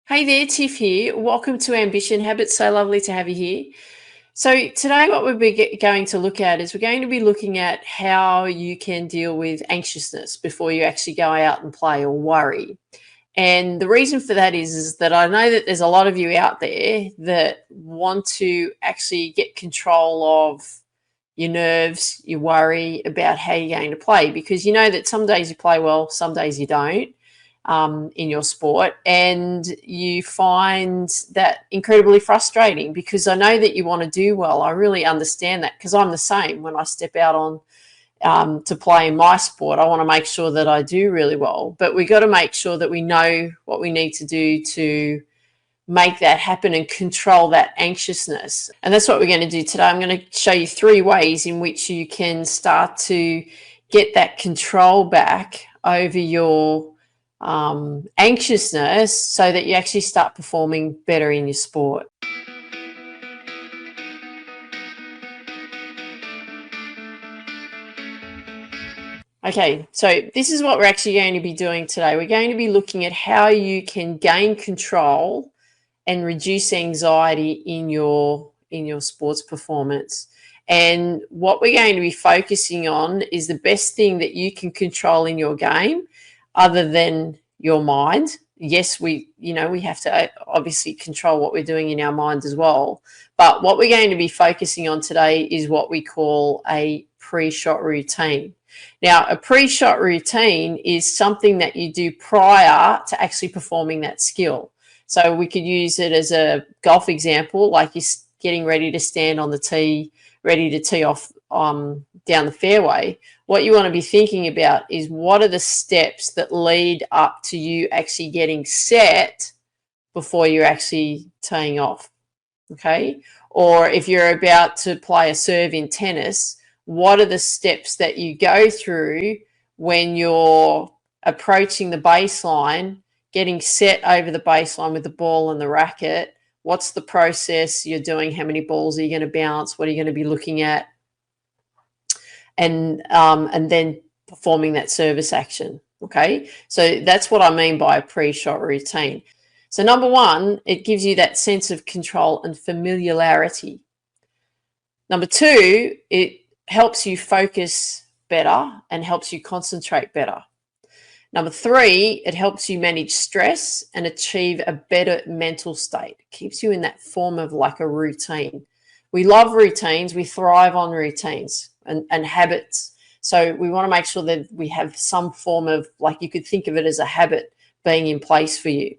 Hey there, Tiff here. Welcome to Ambition Habits. So lovely to have you here. So today what going to look at is we're going to be looking at how you can deal with anxiousness before you actually go out and play or worry. And the reason for that is that I know that there's a lot of you out there that want to actually get control of your nerves, you worry about how you're going to play because you know that some days you play well, some days you don't in your sport, and you find that incredibly frustrating because I know that you want to do well. I really understand that because I'm the same. When I step out on to play in my sport, I want to make sure that I do really well, but we got to make sure that we know what we need to do to make that happen and control that anxiousness. And that's what we're going to do today. I'm going to show you 3 ways in which you can start to get that control back over your anxiousness so that you actually start performing better in your sport. Okay, so this is what we're actually going to be doing today. We're going to be looking at how you can gain control and reduce anxiety in your sports performance. And what we're going to be focusing on is the best thing that you can control in your game other than your mind. Yes, we have to obviously control what we're doing in our mind as well. But what we're going to be focusing on today is what we call a pre-shot routine. Now, a pre-shot routine is something that you do prior to actually performing that skill. So we could use it as a golf example, like you're getting ready to stand on the tee, ready to tee off down the fairway. What you want to be thinking about is what are the steps that lead up to you actually getting set before you're actually teeing off, okay? Or if you're about to play a serve in tennis, what are the steps that you go through when you're approaching the baseline, getting set over the baseline with the ball and the racket? What's the process you're doing? How many balls are you going to bounce? What are you going to be looking at? And then performing that service action. Okay, so that's what I mean by a pre-shot routine. So number 1, it gives you that sense of control and familiarity. Number 2, it helps you focus better and helps you concentrate better. Number 3, it helps you manage stress and achieve a better mental state. It keeps you in that form of like a routine. We love routines. We thrive on routines and habits. So we want to make sure that we have some form of, like, you could think of it as a habit being in place for you.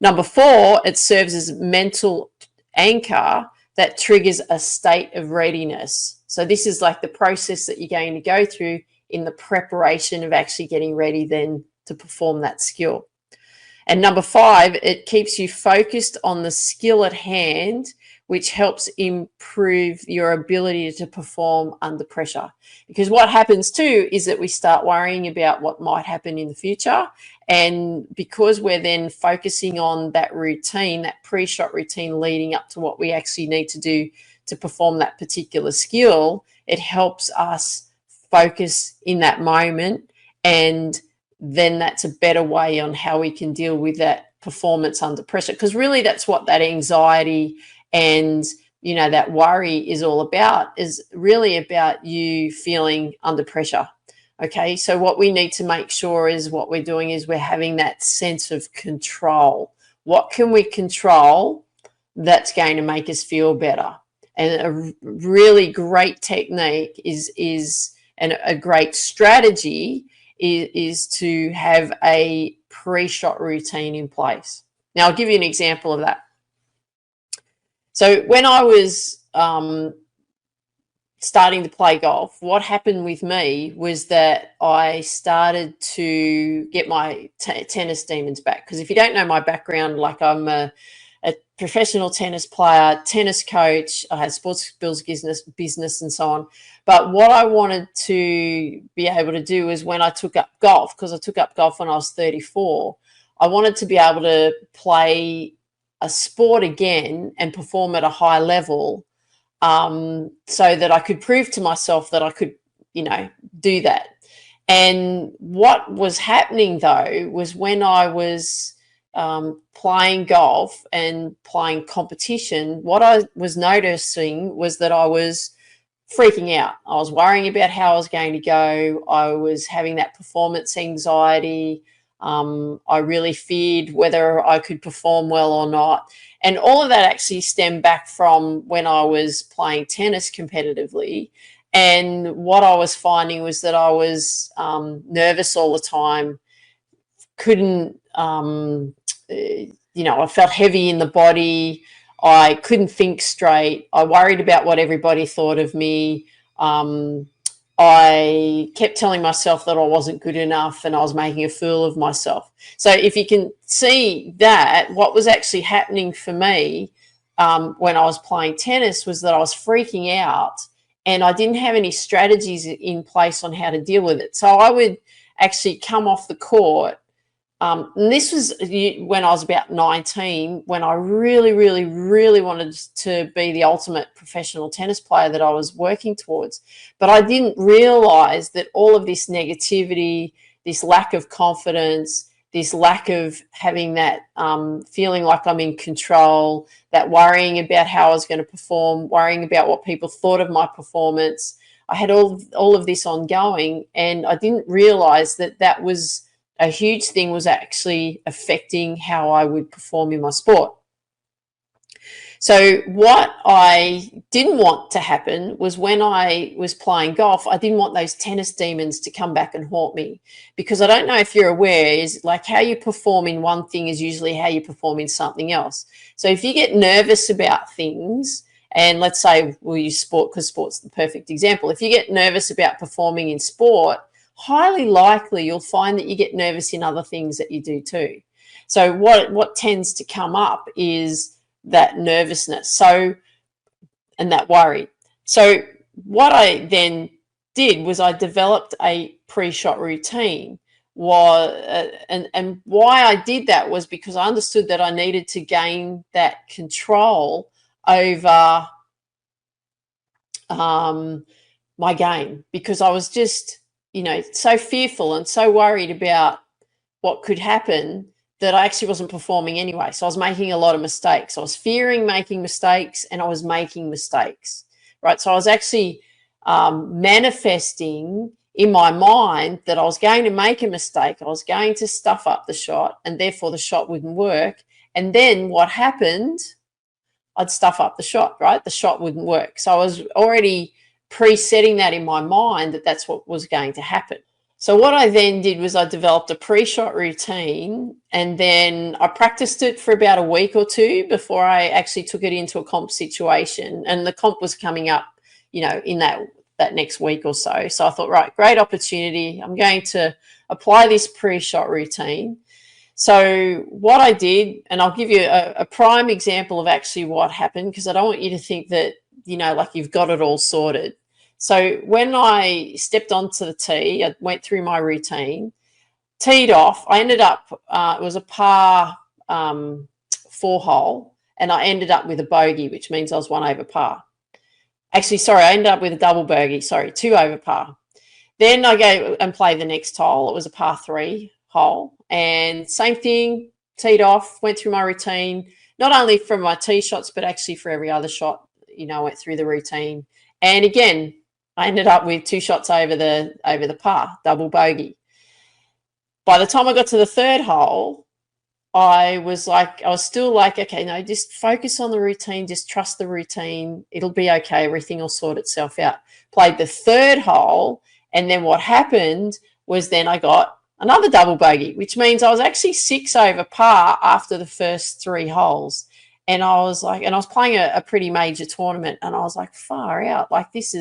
Number 4, it serves as a mental anchor that triggers a state of readiness. So this is like the process that you're going to go through in the preparation of actually getting ready then to perform that skill. And number 5, it keeps you focused on the skill at hand, which helps improve your ability to perform under pressure. Because what happens too is that we start worrying about what might happen in the future. And because we're then focusing on that routine, that pre-shot routine leading up to what we actually need to do to perform that particular skill, it helps us focus in that moment, and then that's a better way on how we can deal with that performance under pressure, because really that's what that anxiety and that worry is all about, is really about you feeling under pressure. Okay, so what we need to make sure is what we're doing is we're having that sense of control. What can we control that's going to make us feel better? And a really great technique and a great strategy is to have a pre-shot routine in place. Now, I'll give you an example of that. So when I was starting to play golf, what happened with me was that I started to get my tennis demons back. Because if you don't know my background, like I'm a professional tennis player, tennis coach, I had sports bills business and so on. But what I wanted to be able to do is when I took up golf, because I took up golf when I was 34, I wanted to be able to play a sport again and perform at a high level, so that I could prove to myself that I could, do that. And what was happening though was when I was playing golf and playing competition, what I was noticing was that I was freaking out. I was worrying about how I was going to go. I was having that performance anxiety. I really feared whether I could perform well or not. And all of that actually stemmed back from when I was playing tennis competitively. And what I was finding was that I was nervous all the time, couldn't, I felt heavy in the body. I couldn't think straight. I worried about what everybody thought of me. Um, I kept telling myself that I wasn't good enough and I was making a fool of myself. So if you can see that, what was actually happening for me when I was playing tennis was that I was freaking out and I didn't have any strategies in place on how to deal with it. So I would actually come off the court. And this was when I was about 19, when I really, really, really wanted to be the ultimate professional tennis player that I was working towards. But I didn't realize that all of this negativity, this lack of confidence, this lack of having that feeling like I'm in control, that worrying about how I was going to perform, worrying about what people thought of my performance. I had all of this ongoing, and I didn't realize that that was a huge thing, was actually affecting how I would perform in my sport. So what I didn't want to happen was when I was playing golf, I didn't want those tennis demons to come back and haunt me, because I don't know if you're aware, is like how you perform in one thing is usually how you perform in something else. So if you get nervous about things, and let's say we'll use sport because sport's the perfect example. If you get nervous about performing in sport, highly likely you'll find that you get nervous in other things that you do too. So what tends to come up is that nervousness, so, and that worry. So what I then did was I developed a pre-shot routine. And why I did that was because I understood that I needed to gain that control over my game, because I was just so fearful and so worried about what could happen that I actually wasn't performing anyway. So I was making a lot of mistakes. I was fearing making mistakes, and I was making mistakes, right? So I was actually manifesting in my mind that I was going to make a mistake. I was going to stuff up the shot, and therefore the shot wouldn't work. And then what happened? I'd stuff up the shot, right? The shot wouldn't work. So I was already pre-setting that in my mind that that's what was going to happen. So what I then did was I developed a pre-shot routine, and then I practiced it for about a week or two before I actually took it into a comp situation. And the comp was coming up, in that next week or so. So I thought, right, great opportunity. I'm going to apply this pre-shot routine. So what I did, and I'll give you a prime example of actually what happened, because I don't want you to think that, like you've got it all sorted. So when I stepped onto the tee, I went through my routine, teed off. I ended up, it was a par 4 hole, and I ended up with a bogey, which means I was 1 over par. Actually, sorry, I ended up with a double bogey, 2 over par. Then I go and play the next hole. It was a par 3 hole, and same thing, teed off, went through my routine, not only from my tee shots, but actually for every other shot, I went through the routine. And again, I ended up with 2 shots over the par, double bogey. By the time I got to the 3rd hole, I was still like, okay, no, just focus on the routine, just trust the routine. It'll be okay. Everything will sort itself out. Played the 3rd hole, and then what happened was then I got another double bogey, which means I was actually 6 over par after the first 3 holes. And I was playing a pretty major tournament, and I was like, far out, like this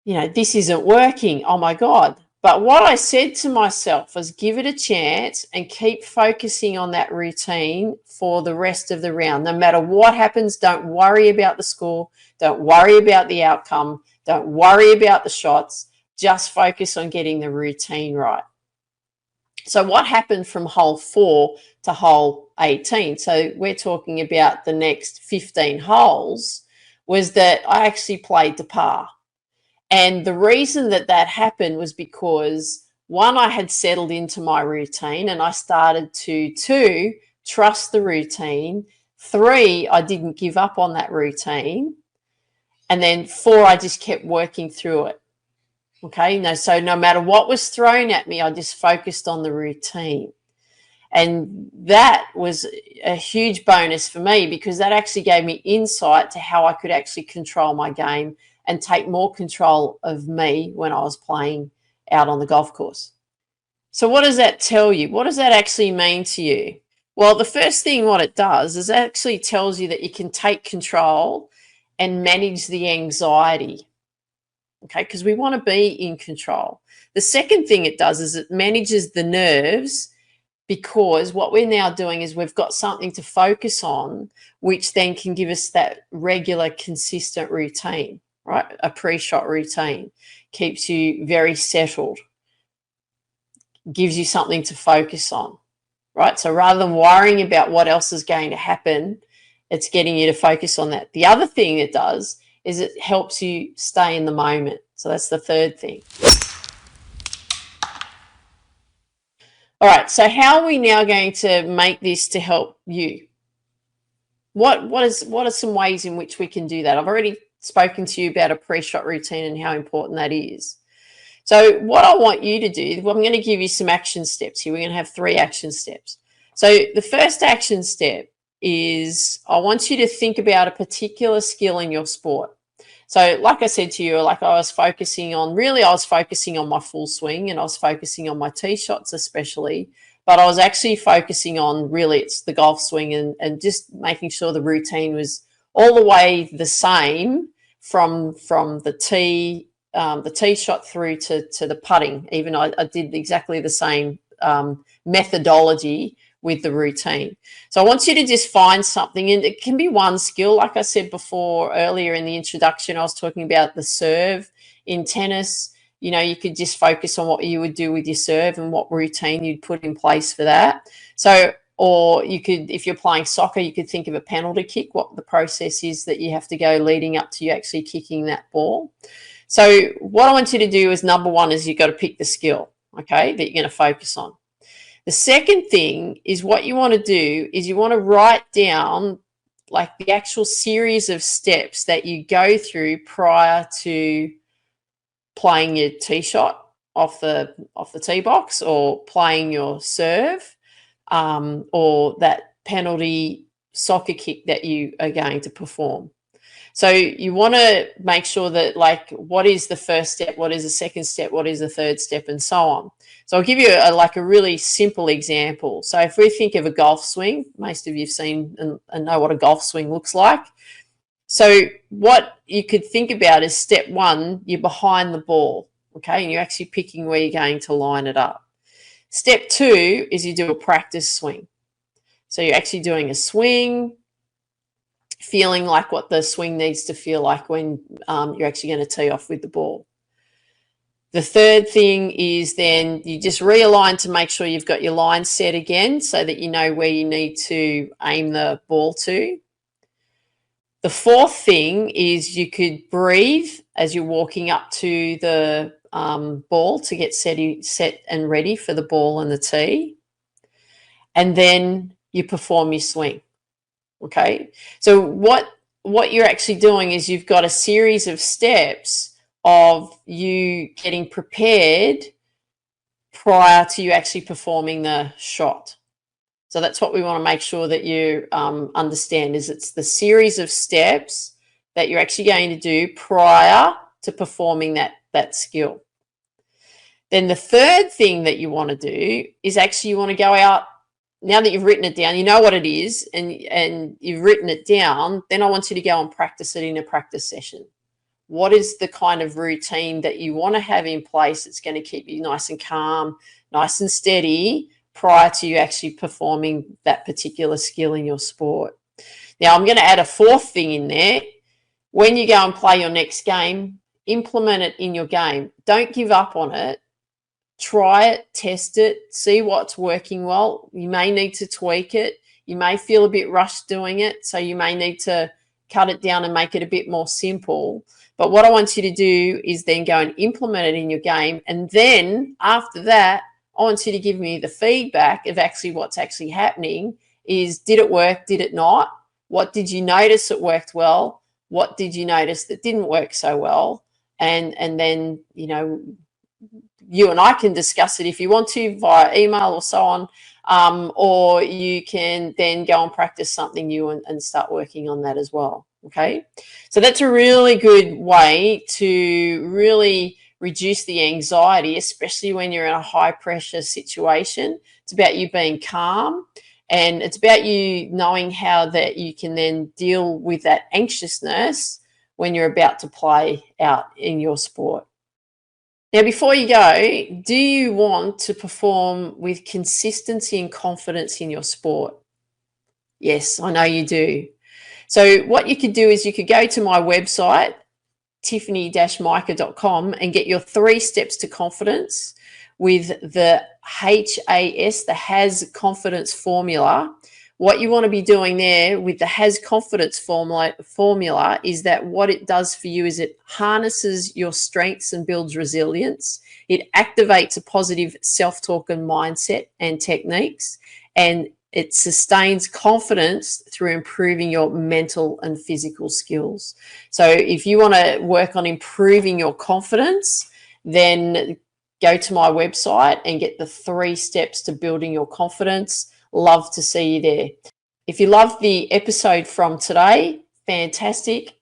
isn't working. Oh my God. But what I said to myself was, give it a chance and keep focusing on that routine for the rest of the round. No matter what happens, don't worry about the score. Don't worry about the outcome. Don't worry about the shots. Just focus on getting the routine right. So what happened from hole 4 to hole 18? So we're talking about the next 15 holes, was that I actually played to par. And the reason that happened was because One, I had settled into my routine and I started to, two, trust the routine. Three, I didn't give up on that routine. And then four, I just kept working through it. Okay, so no matter what was thrown at me, I just focused on the routine. And that was a huge bonus for me because that actually gave me insight to how I could actually control my game and take more control of me when I was playing out on the golf course. So what does that tell you? What does that actually mean to you? Well, the first thing what it does is it actually tells you that you can take control and manage the anxiety. Okay, because we want to be in control. The second thing it does is it manages the nerves, because what we're now doing is we've got something to focus on, which then can give us that regular, consistent routine, right? A pre-shot routine keeps you very settled, gives you something to focus on, right? So rather than worrying about what else is going to happen, it's getting you to focus on that. The other thing it does is it helps you stay in the moment. So that's the third thing. All right, so how are we now going to make this to help you? What are some ways in which we can do that? I've already spoken to you about a pre-shot routine and how important that is. So what I want you to do, well, I'm going to give you some action steps here. We're going to have 3 action steps. So the first action step is I want you to think about a particular skill in your sport. So like I said to you, like I was focusing on my full swing, and I was focusing on my tee shots especially, but I was actually focusing on really it's the golf swing and just making sure the routine was all the way the same from the tee shot through to the putting. Even I did exactly the same methodology with the routine. So I want you to just find something, and it can be one skill. Like I said before earlier in the introduction, I was talking about the serve in tennis. You know, you could just focus on what you would do with your serve and what routine you'd put in place for that. So, or you could, if you're playing soccer, you could think of a penalty kick, what the process is that you have to go leading up to you actually kicking that ball. So what I want you to do is, number one, is you've got to pick the skill, okay, that you're going to focus on. The second thing is what you want to do is you want to write down like the actual series of steps that you go through prior to playing your tee shot off the tee box, or playing your serve, or that penalty soccer kick that you are going to perform. So you want to make sure that, like, what is the first step, what is the second step, what is the third step, and so on. So I'll give you a really simple example. So if we think of a golf swing, most of you have seen and know what a golf swing looks like. So what you could think about is step one, you're behind the ball, okay, and you're actually picking where you're going to line it up. Step two is you do a practice swing. So you're actually doing a swing, feeling like what the swing needs to feel like when you're actually going to tee off with the ball. The third thing is then you just realign to make sure you've got your line set again so that you know where you need to aim the ball to. The fourth thing is you could breathe as you're walking up to the ball to get set and ready for the ball and the tee. And then you perform your swing. Okay, so what you're actually doing is you've got a series of steps of you getting prepared prior to you actually performing the shot. So that's what we want to make sure that you understand, is it's the series of steps that you're actually going to do prior to performing that skill. Then the third thing that you want to do is actually you want to go out. Now that you've written it down, you know what it is, and you've written it down, then I want you to go and practice it in a practice session. What is the kind of routine that you want to have in place that's going to keep you nice and calm, nice and steady prior to you actually performing that particular skill in your sport? Now, I'm going to add a fourth thing in there. When you go and play your next game, implement it in your game. Don't give up on it. Try it, test it, see what's working well. You may need to tweak it. You may feel a bit rushed doing it, so you may need to cut it down and make it a bit more simple. But what I want you to do is then go and implement it in your game. And then after that, I want you to give me the feedback of actually what's actually happening. Is, did it work? Did it not? What did you notice that worked well? What did you notice that didn't work so well? And then, you know, you and I can discuss it if you want to via email or so on, or you can then go and practice something new and start working on that as well. Okay, so that's a really good way to really reduce the anxiety, especially when you're in a high pressure situation. It's about you being calm, and it's about you knowing how that you can then deal with that anxiousness when you're about to play out in your sport. Now, before you go, do you want to perform with consistency and confidence in your sport? Yes, I know you do. So what you could do is you could go to my website, tiffany-micah.com, and get your 3 steps to confidence with the HAS, the Has Confidence formula. What you want to be doing there with the Has Confidence formula is that what it does for you is it harnesses your strengths and builds resilience. It activates a positive self-talk and mindset and techniques, and it sustains confidence through improving your mental and physical skills. So if you want to work on improving your confidence, then go to my website and get the 3 steps to building your confidence. Love to see you there. If you loved the episode from today, fantastic,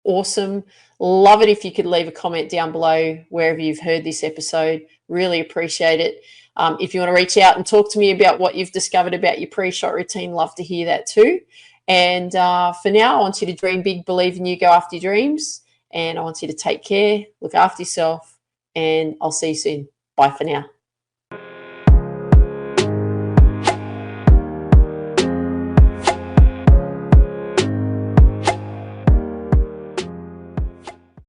awesome. Love it if you could leave a comment down below wherever you've heard this episode. Really appreciate it. If you want to reach out and talk to me about what you've discovered about your pre-shot routine, love to hear that too. And for now, I want you to dream big, believe in you, go after your dreams. And I want you to take care, look after yourself, and I'll see you soon. Bye for now.